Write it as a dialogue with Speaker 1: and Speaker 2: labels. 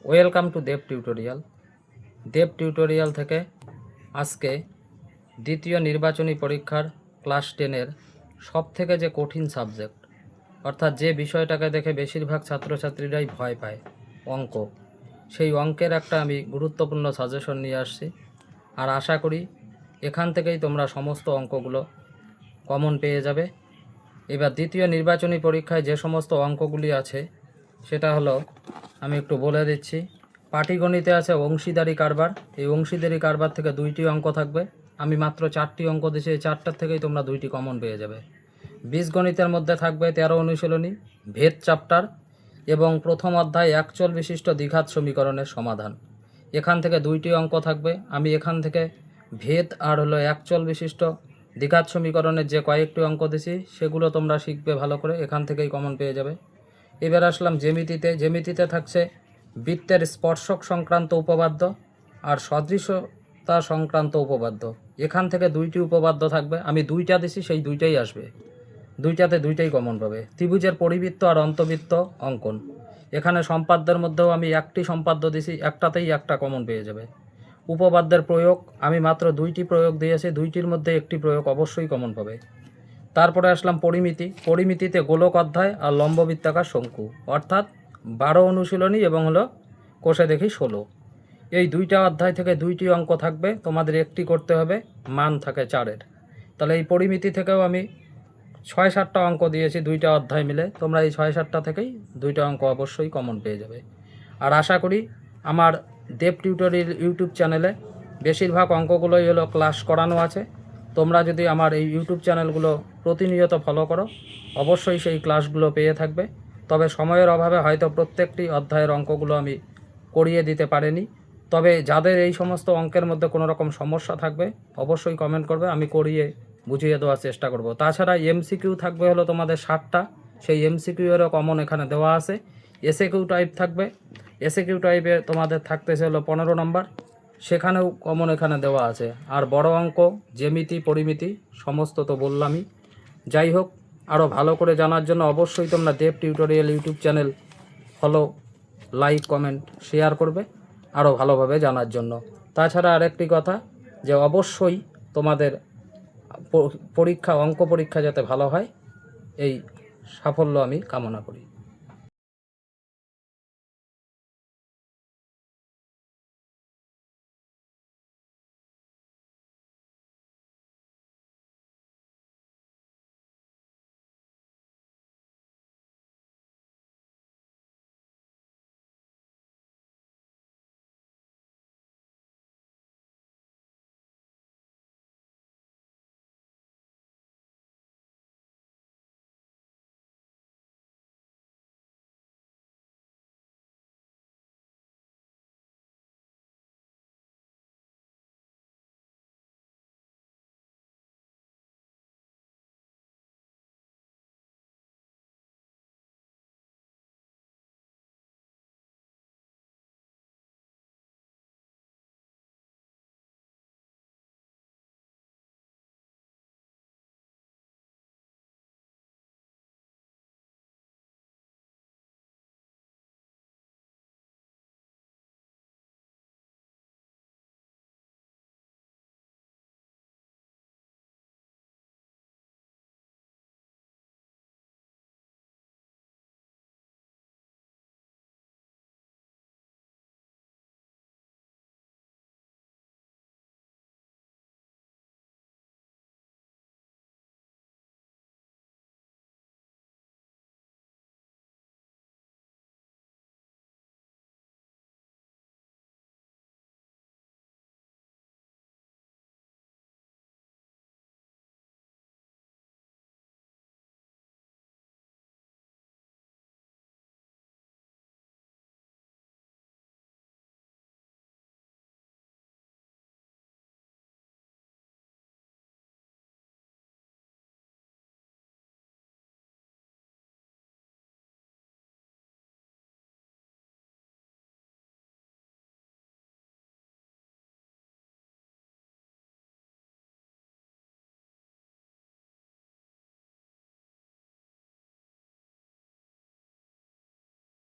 Speaker 1: Welcome to Dev tutorial. Dev tutorial থেকে আজকে দ্বিতীয় নির্বাচনী পরীক্ষার ক্লাস 10-এর সবথেকে যে কঠিন সাবজেক্ট, অর্থাৎ যে বিষয়টাকে দেখে বেশিরভাগ ছাত্রছাত্রীরাই ভয় পায়, অঙ্ক, সেই অঙ্কের একটা আমি গুরুত্বপূর্ণ সাজেশন নিয়ে আসছি। আর আশা করি এখান থেকেই তোমরা সমস্ত অঙ্কগুলো কমন পেয়ে যাবে। এবার দ্বিতীয় নির্বাচনী পরীক্ষায় যে সমস্ত অঙ্কগুলি আছে সেটা হলো, আমি একটু বলে দিচ্ছি। পাটিগণিতে আছে অংশীদারি কারবার। এই অংশীদারি কারবার থেকে 2টি অঙ্ক থাকবে। আমি মাত্র 4টি অঙ্ক দিয়েছি, এই 4টার থেকেই তোমরা 2টি কমন পেয়ে যাবে। বীজগণিতের মধ্যে থাকবে 13 অনুশীলনী, ভেদ চ্যাপ্টার এবং প্রথম অধ্যায় একচল বিশিষ্ট দ্বিঘাত সমীকরণের সমাধান। এখান থেকে 2টি অঙ্ক থাকবে। আমি এখান থেকে ভেদ আর হলো একচল বিশিষ্ট দ্বিঘাত সমীকরণের যে কয়েকটি অঙ্ক দিয়েছি সেগুলো তোমরা শিখবে ভালো করে, এখান থেকেই কমন পেয়ে যাবে। এবার আসলাম জ্যামিতিতে। জ্যামিতিতে থাকছে বৃত্তের স্পর্শক সংক্রান্ত উপপাদ্য আর সদৃশতা সংক্রান্ত উপপাদ্য। এখান থেকে 2টি উপপাদ্য থাকবে। আমি 2টা দিছি, সেই 2টাই আসবে, 2টাতে 2টাই কমন পাবে। ত্রিভুজের পরিবৃত্ত আর অন্তবৃত্ত অঙ্কন। এখানে সম্পাদ্যের মধ্যেও আমি 1টি সম্পাদ্য দিছি, একটাতেই একটা কমন পেয়ে যাবে। উপপাদ্যের প্রয়োগ আমি মাত্র 2টি প্রয়োগ দিয়েছি, 2টির মধ্যে একটি প্রয়োগ অবশ্যই কমন পাবে। তারপরে আসলাম পরিমিতি। পরিমিতিতে গোলক অধ্যায় আর লম্ববৃত্তাকার শঙ্কু, অর্থাৎ 12 অনুশীলনী এবং হলো কোষে দেখি 16। এই 2টা অধ্যায় থেকে 2টি অঙ্ক থাকবে, তোমাদের একটি করতে হবে, মান থাকে 4-এর। তাহলে এই পরিমিতি থেকেও আমি 6-7টা অঙ্ক দিয়েছি 2টা অধ্যায় মিলে। তোমরা এই 6-7টা থেকেই 2টা অঙ্ক অবশ্যই কমন পেয়ে যাবে। আর আশা করি আমার দেব টিউটোরিয়াল ইউটিউব চ্যানেলে বেশিরভাগ অঙ্কগুলোই হলো ক্লাস করানো আছে। তোমরা যদি আমার এই ইউটিউব চ্যানেলগুলো প্রতিনিয়ত ফলো করো, অবশ্যই সেই ক্লাসগুলো পেয়ে থাকবে। তবে সময়ের অভাবে হয়তো প্রত্যেকটি অধ্যায়ের অঙ্কগুলো আমি করিয়ে দিতে পারিনি। তবে যাদের এই সমস্ত অঙ্কের মধ্যে কোনো রকম সমস্যা থাকবে অবশ্যই কমেন্ট করবে, আমি করিয়ে বুঝিয়ে দেওয়ার চেষ্টা করব। তাছাড়া এমসিকিউ থাকবে হলো তোমাদের 60টা, সেই এমসিকিউয়েরও কমন এখানে দেওয়া আছে। এসএকিউ টাইপ থাকবে, এসএকিউ টাইপে তোমাদের থাকতেছে হলো 15 নম্বর, সেখানেও কমন এখানে দেওয়া আছে। আর বড় অঙ্ক, জ্যামিতি, পরিমিতি সমস্ত তো বললামই। যাই হোক, আরও ভালো করে জানার জন্য অবশ্যই তোমরা dev tutorial YouTube channel follow, like, comment, share করবে আরও ভালোভাবে জানার জন্য। তাছাড়া আরেকটি কথা, যে অবশ্যই তোমাদের পরীক্ষা, অঙ্ক পরীক্ষা যাতে ভালো হয়, এই সাফল্য আমি কামনা করি।